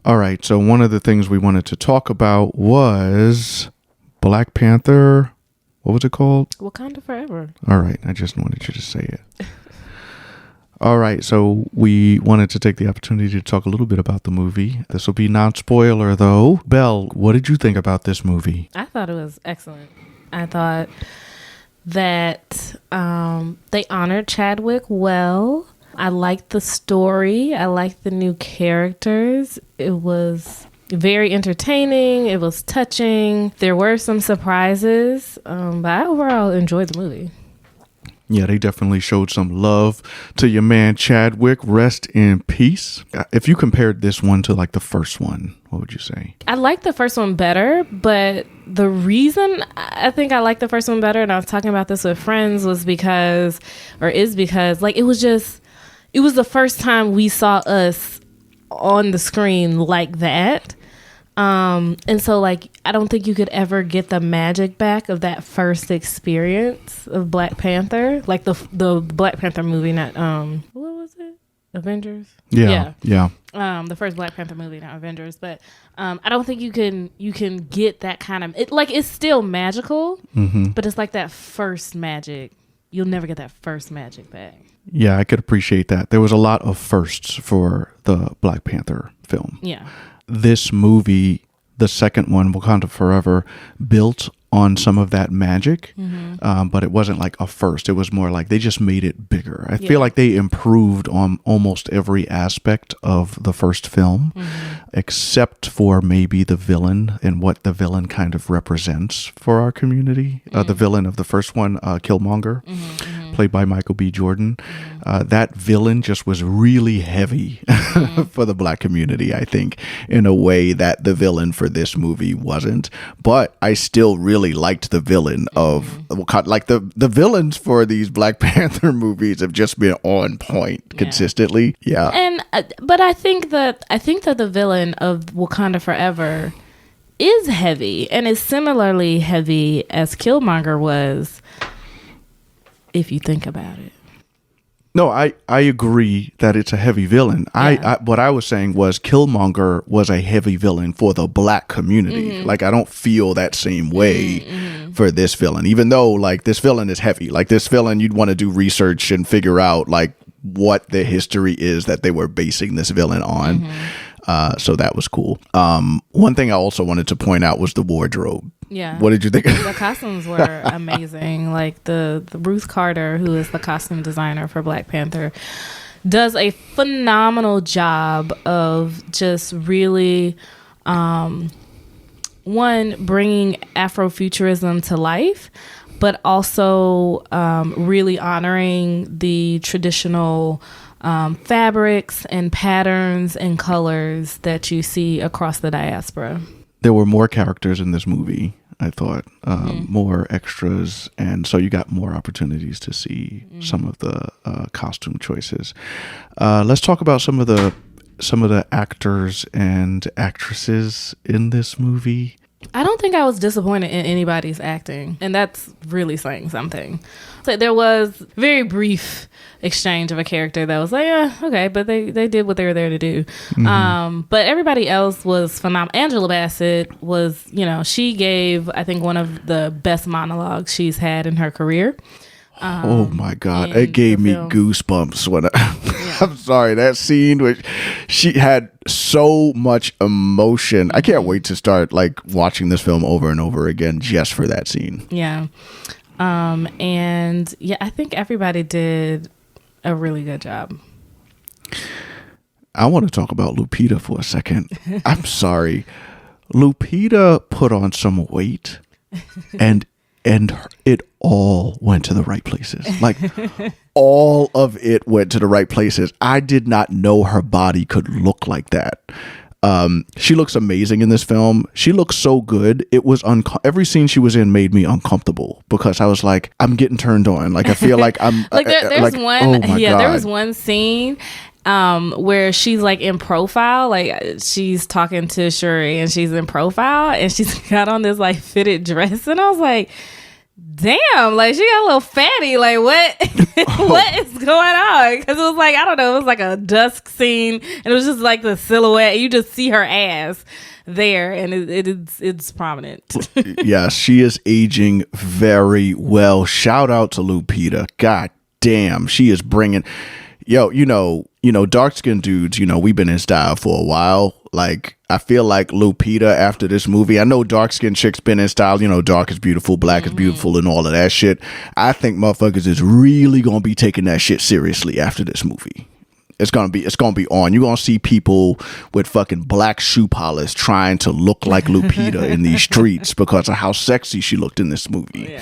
All right, so one of the things we wanted to talk about was Black Panther. What was it called? Wakanda Forever. All right, I just wanted you to say it. All right, so we wanted to take the opportunity to talk a little bit about the movie. This will be non-spoiler, though. Belle, what did you think about this movie? I thought it was excellent. I thought that they honored Chadwick well. I liked the story. I liked the new characters. It was very entertaining. It was touching. There were some surprises, but I overall enjoyed the movie. Yeah, they definitely showed some love to your man Chadwick. Rest in peace. If you compared this one to like the first one, what would you say? I liked the first one better, but the reason I think I liked the first one better, and I was talking about this with friends, is because like it was the first time we saw us on the screen like that. And so like I don't think you could ever get the magic back of that first experience of Black Panther, like the Black Panther movie, not what was it? Avengers? Yeah. The first Black Panther movie, not Avengers, but I don't think you can get that kind of it. Like it's still magical, but it's like that first magic. You'll never get that first magic back. Yeah, I could appreciate that. There was a lot of firsts for the Black Panther film. Yeah. This movie, the second one, Wakanda Forever, built on some of that magic, but it wasn't like a first. It was more like they just made it bigger. I feel like they improved on almost every aspect of the first film, except for maybe the villain and what the villain kind of represents for our community. The villain of the first one, Killmonger, played by Michael B. Jordan. That villain just was really heavy for the Black community, I think, in a way that the villain for this movie wasn't. But I still really liked the villain of like the villains for these Black Panther movies have just been on point consistently. Yeah. And but I think that the villain of Wakanda Forever is heavy and is similarly heavy as Killmonger was, if you think about it. No, I agree that it's a heavy villain. Yeah. What I was saying was Killmonger was a heavy villain for the Black community. Like, I don't feel that same way for this villain, even though like this villain is heavy. Like this villain, you'd want to do research and figure out like what the history is that they were basing this villain on. So that was cool. One thing I also wanted to point out was the wardrobe. Yeah. What did you think? The costumes were amazing. Like the Ruth Carter, who is the costume designer for Black Panther, does a phenomenal job of just really, one, bringing Afrofuturism to life, but also really honoring the traditional fabrics and patterns and colors that you see across the diaspora. There were more characters in this movie, I thought, more extras, and so you got more opportunities to see some of the costume choices. Let's talk about some of the actors and actresses in this movie. I don't think I was disappointed in anybody's acting, and that's really saying something. So there was very brief exchange of a character that was like, yeah, okay, but they did what they were there to do. But everybody else was phenomenal. Angela Bassett was, she gave, I think, one of the best monologues she's had in her career. Oh my God. It gave me goosebumps when I'm sorry, that scene which she had so much emotion. I can't wait to start like watching this film over and over again just for that scene. Yeah. And yeah, I think everybody did a really good job. I want to talk about Lupita for a second. I'm sorry. Lupita put on some weight and it all went to the right places. Like all of it went to the right places. I did not know her body could look like that. She looks amazing in this film. She looks so good. It was every scene she was in made me uncomfortable because I was like, I'm getting turned on. Like I feel like I'm like there's one. God. There was one scene where she's like in profile, like she's talking to Shuri and she's in profile and she's got on this like fitted dress, and I was like, damn, like she got a little fatty. Like what? What is going on? Because it was like, I don't know, it was like a dusk scene, and it was just like the silhouette. You just see her ass there, and it's prominent. Yeah, she is aging very well. Shout out to Lupita. God damn, she is bringing. Yo, you know, dark skinned dudes. You know, we've been in style for a while. Like, I feel like Lupita after this movie. I know dark skinned chicks been in style. You know, dark is beautiful, black is beautiful, and all of that shit. I think motherfuckers is really gonna be taking that shit seriously after this movie. It's gonna be on. You're gonna see people with fucking black shoe polish trying to look like Lupita in these streets because of how sexy she looked in this movie.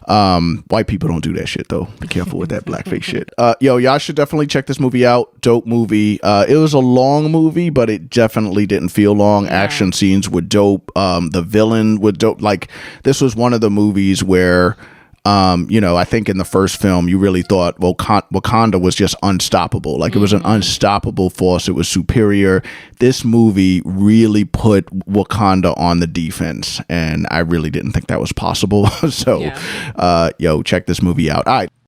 Yeah. White people don't do that shit though. Be careful with that blackface shit. Y'all should definitely check this movie out. Dope movie. It was a long movie, but it definitely didn't feel long. Yeah. Action scenes were dope. The villain was dope. Like, this was one of the movies where I think in the first film you really thought, well, Wakanda was just unstoppable. Like, it was an unstoppable force. It was superior. This movie really put Wakanda on the defense, and I really didn't think that was possible. So, check this movie out. All right.